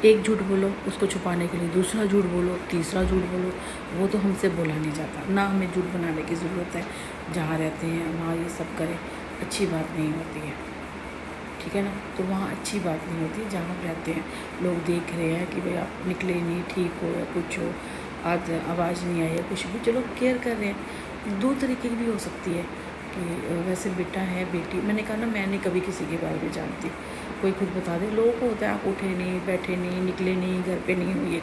एक झूठ बोलो, उसको छुपाने के लिए दूसरा झूठ बोलो, तीसरा झूठ बोलो, वो तो हमसे बोला नहीं जाता। ना हमें झूठ बनाने की ज़रूरत है। जहाँ रहते हैं वहाँ ये सब करें, अच्छी बात नहीं होती है, ठीक है ना। तो वहाँ अच्छी बात नहीं होती। जहाँ आप रहते हैं लोग देख रहे हैं कि भाई आप निकले नहीं, ठीक हो या कुछ हो, आज आवाज़ नहीं आई है, कुछ भी, चलो केयर कर रहे हैं। दो तरीके की भी हो सकती है कि वैसे बेटा है, बेटी, मैंने कहा ना मैं नहीं कभी किसी के बारे में जानती, कोई खुद बता दे। लोगों को होता है आप उठे नहीं, बैठे नहीं, निकले नहीं, घर पे नहीं हो, ये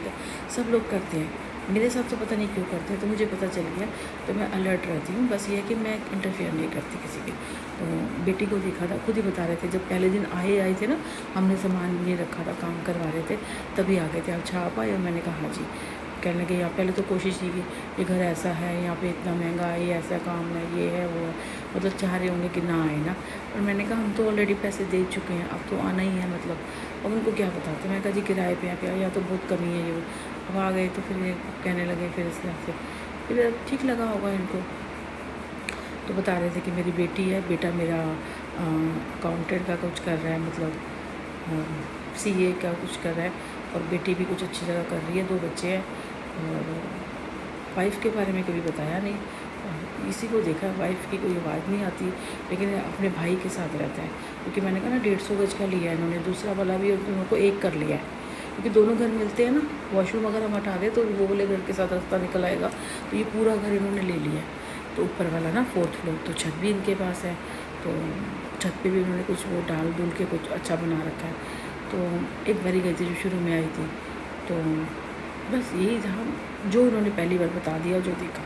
सब लोग करते हैं। मेरे साथ तो पता नहीं क्यों करते हैं, तो मुझे पता चल गया, तो मैं अलर्ट रहती हूँ। बस ये है कि मैं इंटरफेयर नहीं करती किसी के। तो बेटी को देखा था, खुद ही बता रहे थे, जब पहले दिन आए थे ना, हमने सामान भी नहीं रखा था, काम करवा रहे थे, तभी आ गए थे। अच्छा आप आए हो? मैंने कहा हाँ जी। कहने लगे यहाँ पहले तो कोशिश की कि ये घर ऐसा है, यहाँ पे इतना महंगा है, ये ऐसा काम है, ये है वो है, मतलब चाह रहे होंगे कि ना आए ना। और मैंने कहा हम तो ऑलरेडी पैसे दे चुके हैं, अब तो आना ही है, मतलब अब उनको क्या बताते। मैंने कहा जी किराए पे यहाँ पे या तो बहुत कमी है ये। अब आ गए तो फिर ये कहने लगे, फिर इस तरह से फिर ठीक लगा होगा इनको। तो बता रहे थे कि मेरी बेटी है, बेटा मेरा अकाउंटेंट का कुछ कर रहा है, मतलब सीए का कुछ कर रहा है, और बेटी भी कुछ अच्छी जगह कर रही है, 2 बच्चे हैं। और वाइफ़ के बारे में कभी बताया नहीं, इसी को देखा। वाइफ़ की कोई आवाज़ नहीं आती, लेकिन अपने भाई के साथ रहता है, क्योंकि मैंने कहा ना 150 गज का लिया है इन्होंने, दूसरा वाला भी, और दोनों को एक कर लिया है, क्योंकि दोनों घर मिलते हैं ना। वॉशरूम अगर हम हटा दें तो वो वाले घर के साथ रास्ता निकल आएगा, तो ये पूरा घर इन्होंने ले लिया है। तो ऊपर वाला ना 4th फ्लोर, तो छत भी इनके पास है, तो छत पे भी उन्होंने कुछ वो डाल डूल के कुछ अच्छा बना रखा है। तो एक बारी गई थी जो शुरू में आई थी, तो बस यही था जो उन्होंने पहली बार बता दिया, जो देखा।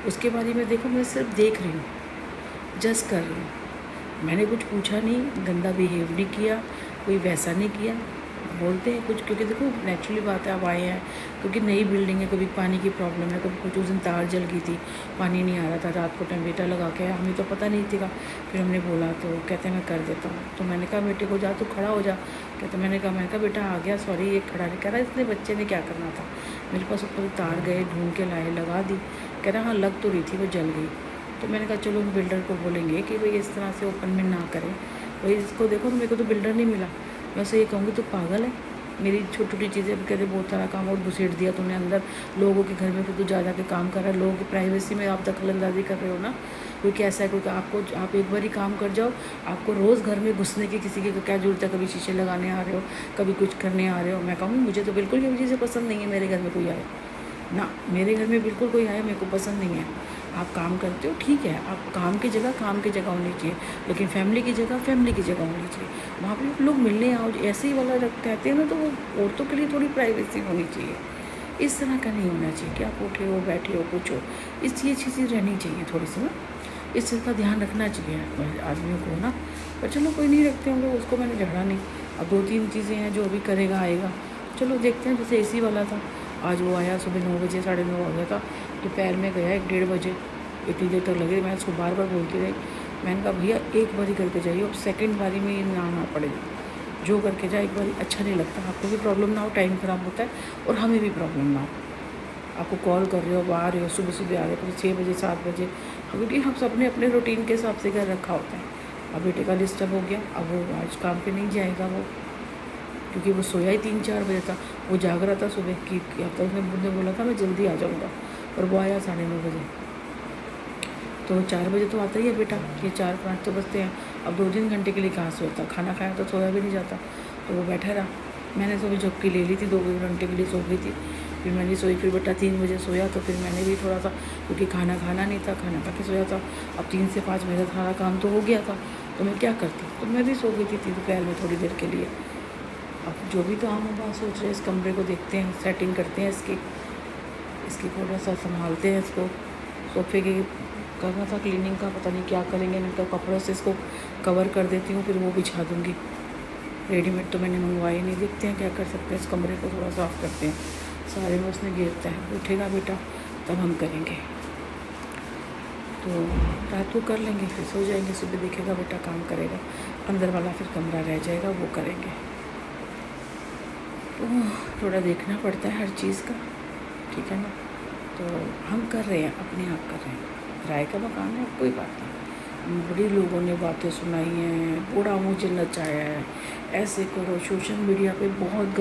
उसके बारे में देखो, मैं सिर्फ देख रही हूँ, जज कर रही हूँ। मैंने कुछ पूछा नहीं, गंदा बिहेव नहीं किया, कोई वैसा नहीं किया। बोलते हैं कुछ, क्योंकि देखो नेचुरली बात है, अब आए हैं, क्योंकि नई बिल्डिंग है, कभी पानी की प्रॉब्लम है, कभी कुछ। उस दिन तार जल गई थी, पानी नहीं आ रहा था, रात को टैंक लगा के, हमें तो पता नहीं था। फिर हमने बोला तो कहते मैं कर देता हूँ। तो मैंने कहा बेटे को जा, तू खड़ा हो जा। कहते मैंने कहा बेटा आ गया, सॉरी ये खड़ा नहीं। कह रहा इसने बच्चे ने क्या करना था, मेरे पास ऊपर तार गए, ढूंढ के लाए, लगा दी। कह रहा हाँ लग तो रही थी, वो जल गई। तो मैंने कहा चलो हम बिल्डर को बोलेंगे कि भाई इस तरह से ओपन में ना करें, भाई इसको देखो, मेरे को तो बिल्डर नहीं मिला। मैं उसे ये कहूँगी तो पागल है, मेरी छोटी छोटी चीज़ें कहते बहुत सारा काम और घुसेड़ दिया तूने अंदर लोगों के घर में, फिर तू जा के काम कर रहा है, लोगों की प्राइवेसी में आप दखल अंदाजी कर रहे हो ना। कोई कैसा है, कोई आप एक बार ही काम कर जाओ, आपको रोज़ घर में घुसने की किसी की क्या जरूरत है। कभी शीशे लगाने आ रहे हो, कभी कुछ करने आ रहे हो। मैं कहूँगी मुझे तो बिल्कुल ये चीज़ें पसंद नहीं है, मेरे घर में कोई आए ना, मेरे घर में बिल्कुल कोई आए मेरे को पसंद नहीं है। आप काम करते हो ठीक है, आप काम की जगह होनी चाहिए, लेकिन फैमिली की जगह होनी चाहिए। वहाँ पे लोग मिलने आओ, ऐसे ही वाला कहते हैं ना, तो वो औरतों के लिए थोड़ी प्राइवेसी होनी चाहिए। इस तरह का नहीं होना चाहिए कि आप उठे हो, बैठे हो, कुछ हो। ये चीज़ें रहनी चाहिए थोड़ी सी ना, इस चीज़ का ध्यान रखना चाहिए आदमियों को ना। पर चलो कोई नहीं रखते होंगे, उसको मैंने झगड़ा नहीं। अब 2-3 चीज़ें हैं जो अभी करेगा, आएगा, चलो देखते हैं। जैसे AC वाला था, आज वो आया सुबह 9 बजे, 9:30 हो गया था, दोपहर में गया 1-1:30 बजे, इतनी देर तक लगे। मैं उसको बार बार बोलती रही, मैंने कहा भैया एक बारी करके जाइए, और सेकंड बारी में ये ना पड़ेगा, जो करके जाए एक बारी, अच्छा नहीं लगता। आपको भी प्रॉब्लम ना हो, टाइम ख़राब होता है, और हमें भी प्रॉब्लम ना हो। आपको कॉल कर रहे हो, अब आ रहे हो, सुबह आ रहे हो, 6 बजे 7 बजे, क्योंकि हम सब ने अपने रूटीन के हिसाब से घर रखा होता है। अब बेटे का डिस्टर्ब हो गया, अब वो आज काम पे नहीं जाएगा वो, क्योंकि वो सोया ही 3-4 बजे था। वो जाग रहा था सुबह की, अब तक उसने बोला था मैं जल्दी आ जाऊँगा, और वो आया 9:30 बजे। तो 4 बजे तो आता ही है बेटा, ये 4-5 तो बजते हैं। अब 2-3 घंटे के लिए कहाँ सोता, खाना खाया तो सोया भी नहीं जाता, तो वो बैठा रहा। मैंने सुबह झपकी ले ली थी, 2 घंटे के लिए सो गई थी, फिर मैंने सोई। फिर बेटा 3 बजे सोया, तो फिर मैंने भी थोड़ा सा, क्योंकि खाना नहीं था, खाना खा के सोया था। अब 3 से 5 मेरा सारा काम तो हो गया था, तो मैं क्या करती, तो मैं भी सो गई थी दोपहर में थोड़ी देर के लिए। अब जो भी तो हम बात सोच रहे हैं, इस कमरे को देखते हैं, सेटिंग करते हैं इसकी थोड़ा सा संभालते हैं इसको। सोफे के करना था क्लीनिंग का, पता नहीं क्या करेंगे, मैं तो कपड़ों से इसको कवर कर देती हूँ, फिर वो बिछा दूँगी। रेडीमेड तो मैंने मंगवाई नहीं, देखते हैं क्या कर सकते हैं। इस कमरे को थोड़ा साफ़ करते हैं, सारे में उसने घेरता है। उठेगा बेटा तब हम करेंगे, तो रात को कर लेंगे, फिर सो जाएंगे। सुबह देखेगा बेटा काम करेगा, अंदर वाला फिर कमरा रह जाएगा, वो करेंगे। तो थोड़ा देखना पड़ता है हर चीज़ का, ठीक है ना। तो हम कर रहे हैं, अपने आप कर रहे हैं। किराए का मकान है, कोई बात नहीं। बड़ी लोगों ने बातें सुनाई हैं, बूढ़ा मुझे नचाया है, ऐसे करो। सोशल मीडिया पे बहुत